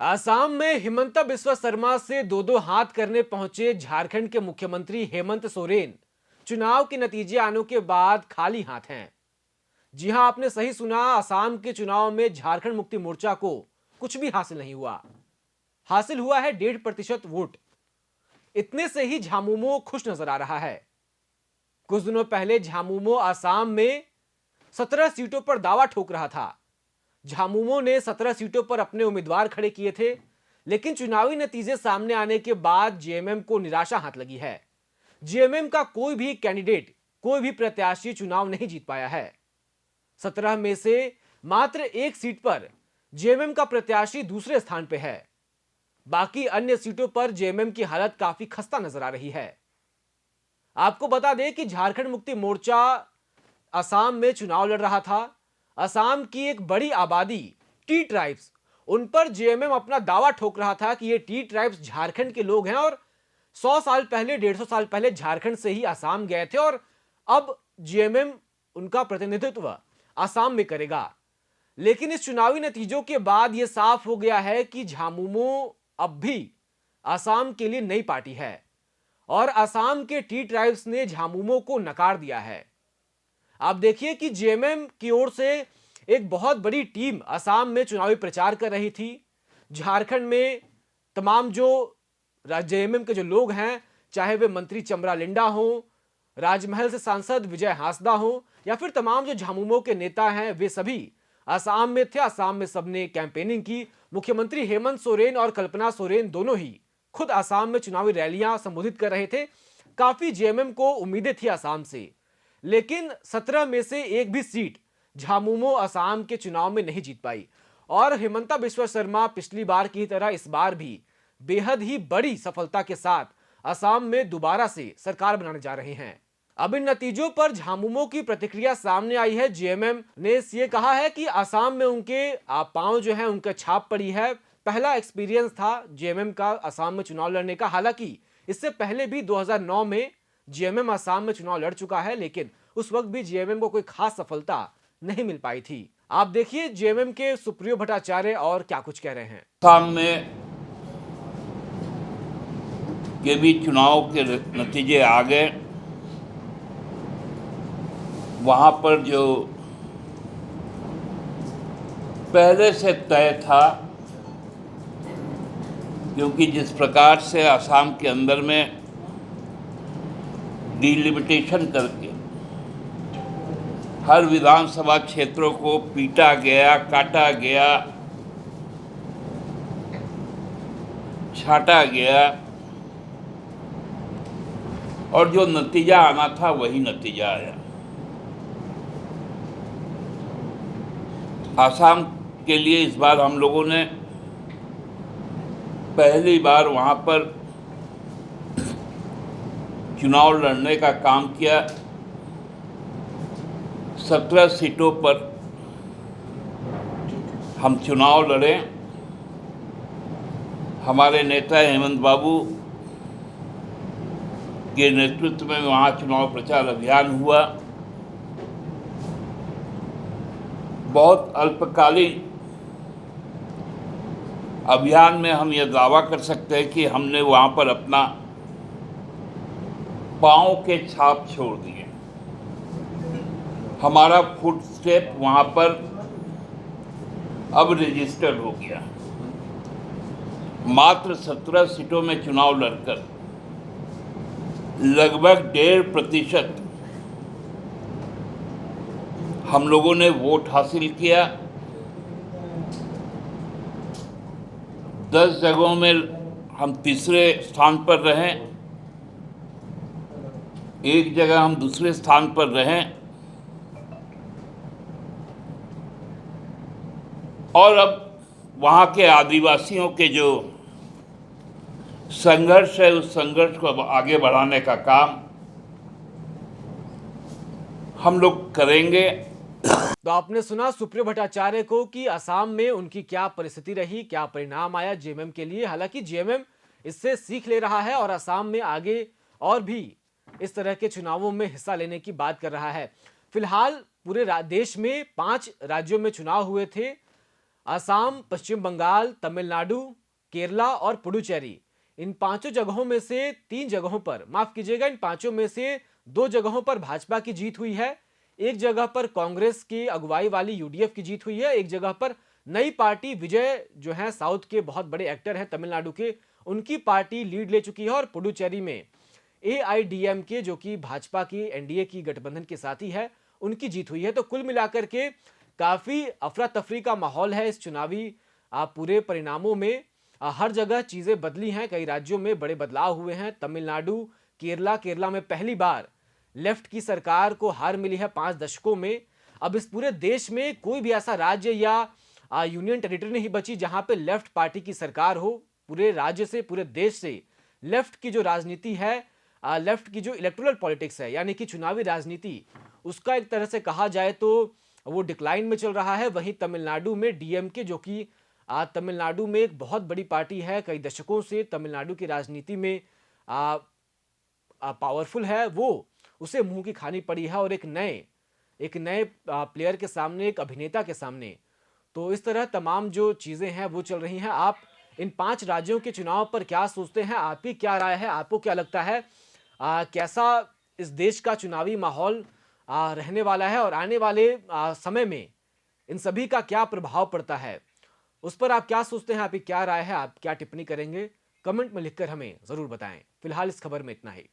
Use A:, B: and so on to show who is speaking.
A: आसाम में हिमंता बिस्वा शर्मा से दो दो हाथ करने पहुंचे झारखंड के मुख्यमंत्री हेमंत सोरेन चुनाव के नतीजे आने के बाद खाली हाथ हैं। जी हां, आपने सही सुना। आसाम के चुनाव में झारखंड मुक्ति मोर्चा को कुछ भी हासिल नहीं हुआ। हासिल हुआ है 1.5% वोट। इतने से ही झामुमो खुश नजर आ रहा है। कुछ दिनों पहले झामुमो आसाम में 17 सीटों पर दावा ठोक रहा था। झामुमो ने 17 सीटों पर अपने उम्मीदवार खड़े किए थे, लेकिन चुनावी नतीजे सामने आने के बाद जेएमएम को निराशा हाथ लगी है। जेएमएम का कोई भी कैंडिडेट, कोई भी प्रत्याशी चुनाव नहीं जीत पाया है। 17 में से मात्र एक सीट पर जेएमएम का प्रत्याशी दूसरे स्थान पर है। बाकी अन्य सीटों पर जेएमएम की हालत काफी खस्ता नजर आ रही है। आपको बता दें कि झारखंड मुक्ति मोर्चा असम में चुनाव लड़ रहा था। असम की एक बड़ी आबादी टी ट्राइब्स, उन पर जेएमएम अपना दावा ठोक रहा था कि ये टी ट्राइब्स झारखंड के लोग हैं और 100 साल पहले, 150 साल पहले झारखंड से ही असम गए थे और अब जेएमएम उनका प्रतिनिधित्व असम में करेगा। लेकिन इस चुनावी नतीजों के बाद यह साफ हो गया है कि झामुमो अब भी असम के लिए नई पार्टी है और असम के टी ट्राइब्स ने झामुमो को नकार दिया है। आप देखिए कि जेएमएम की ओर से एक बहुत बड़ी टीम असम में चुनावी प्रचार कर रही थी। झारखंड में तमाम जो जेएमएम के जो लोग हैं, चाहे वे मंत्री चमरा लिंडा हो, राजमहल से सांसद विजय हांसदा हो, या फिर तमाम जो झामुमो के नेता हैं, वे सभी असम में थे। असम में सबने कैंपेनिंग की। मुख्यमंत्री हेमंत सोरेन और कल्पना सोरेन दोनों ही खुद असम में चुनावी रैलियां संबोधित कर रहे थे। काफी जेएमएम को उम्मीदें थी असम से, लेकिन 17 में से एक भी सीट झामुमो असम के चुनाव में नहीं जीत पाई और हिमंता बिस्वा शर्मा पिछली बार की तरह इस बार भी बेहद ही बड़ी सफलता के साथ असम में दोबारा से सरकार बनाने जा रहे हैं। अब इन नतीजों पर झामुमो की प्रतिक्रिया सामने आई है। जेएमएम ने ये कहा है कि असम में उनके पांव जो है, उनका छाप पड़ी है। पहला एक्सपीरियंस था जेएमएम का असम में चुनाव लड़ने का। हालांकि इससे पहले भी 2009 में जेएमएम असम में चुनाव लड़ चुका है, लेकिन उस वक्त भी जेएमएम को कोई खास सफलता नहीं मिल पाई थी। आप देखिए जेएमएम के सुप्रियो भट्टाचार्य और क्या कुछ कह रहे हैं।
B: असम में के भी चुनाव के नतीजे आ गए। वहाँ पर जो पहले से तय था, क्योंकि जिस प्रकार से असम के अंदर में डिलिमिटेशन करके हर विधानसभा क्षेत्रों को पीटा गया, काटा गया, छांटा गया और जो नतीजा आना था वही नतीजा आया। असम के लिए इस बार हम लोगों ने पहली बार वहाँ पर चुनाव लड़ने का काम किया। 17 सीटों पर हम चुनाव लड़े। हमारे नेता हेमंत बाबू के नेतृत्व में वहाँ चुनाव प्रचार अभियान हुआ। बहुत अल्पकालीन अभियान में हम यह दावा कर सकते हैं कि हमने वहाँ पर अपना पाँव के छाप छोड़ दिए। हमारा फुटस्टेप वहाँ पर अब रजिस्टर्ड हो गया। मात्र 17 सीटों में चुनाव लड़कर लगभग 1.5% हम लोगों ने वोट हासिल किया। 10 जगहों में हम तीसरे स्थान पर रहें, एक जगह हम दूसरे स्थान पर रहें और अब वहाँ के आदिवासियों के जो संघर्ष है, उस संघर्ष को अब आगे बढ़ाने का काम हम लोग करेंगे।
A: तो आपने सुना सुप्रियो भट्टाचार्य को कि असम में उनकी क्या परिस्थिति रही, क्या परिणाम आया जेएमएम के लिए। हालांकि जेएमएम इससे सीख ले रहा है और असम में आगे और भी इस तरह के चुनावों में हिस्सा लेने की बात कर रहा है। फिलहाल पूरे देश में 5 राज्यों में चुनाव हुए थे। असम, पश्चिम बंगाल, तमिलनाडु, केरला और पुडुचेरी, इन पांचों जगहों में से 3 जगहों पर, माफ कीजिएगा, इन पांचों में से 2 जगहों पर भाजपा की जीत हुई है। एक जगह पर कांग्रेस की अगुवाई वाली यूडीएफ की जीत हुई है। एक जगह पर नई पार्टी विजय जो है, साउथ के बहुत बड़े एक्टर हैं तमिलनाडु के, उनकी पार्टी लीड ले चुकी है। और पुडुचेरी में एआईडीएमके जो कि भाजपा की एनडीए की गठबंधन के साथी है, उनकी जीत हुई है। तो कुल मिलाकर के काफी अफरा तफरी का माहौल है इस चुनावी पूरे परिणामों में। हर जगह चीजें बदली हैं, कई राज्यों में बड़े बदलाव हुए हैं। तमिलनाडु, केरला में पहली बार लेफ्ट की सरकार को हार मिली है 5 दशकों में। अब इस पूरे देश में कोई भी ऐसा राज्य या यूनियन टेरिटरी नहीं बची जहां पे लेफ्ट पार्टी की सरकार हो। पूरे राज्य से, पूरे देश से लेफ्ट की जो राजनीति है, लेफ्ट की जो इलेक्टोरल पॉलिटिक्स है, यानी कि चुनावी राजनीति, उसका एक तरह से कहा जाए तो वो डिक्लाइन में चल रहा है। वहीं तमिलनाडु में डीएमके, जो कि तमिलनाडु में एक बहुत बड़ी पार्टी है, कई दशकों से तमिलनाडु की राजनीति में पावरफुल है, वो उसे मुंह की खानी पड़ी है। और एक नए प्लेयर के सामने, एक अभिनेता के सामने। तो इस तरह तमाम जो चीजें हैं वो चल रही हैं। आप इन 5 राज्यों के चुनाव पर क्या सोचते हैं? आपकी क्या राय है? आपको क्या लगता है कैसा इस देश का चुनावी माहौल रहने वाला है, और आने वाले समय में इन सभी का क्या प्रभाव पड़ता है? उस पर आप क्या सोचते हैं? आपकी क्या राय है? आप क्या टिप्पणी करेंगे? कमेंट में लिखकर हमें जरूर बताएं। फिलहाल इस खबर में इतना ही।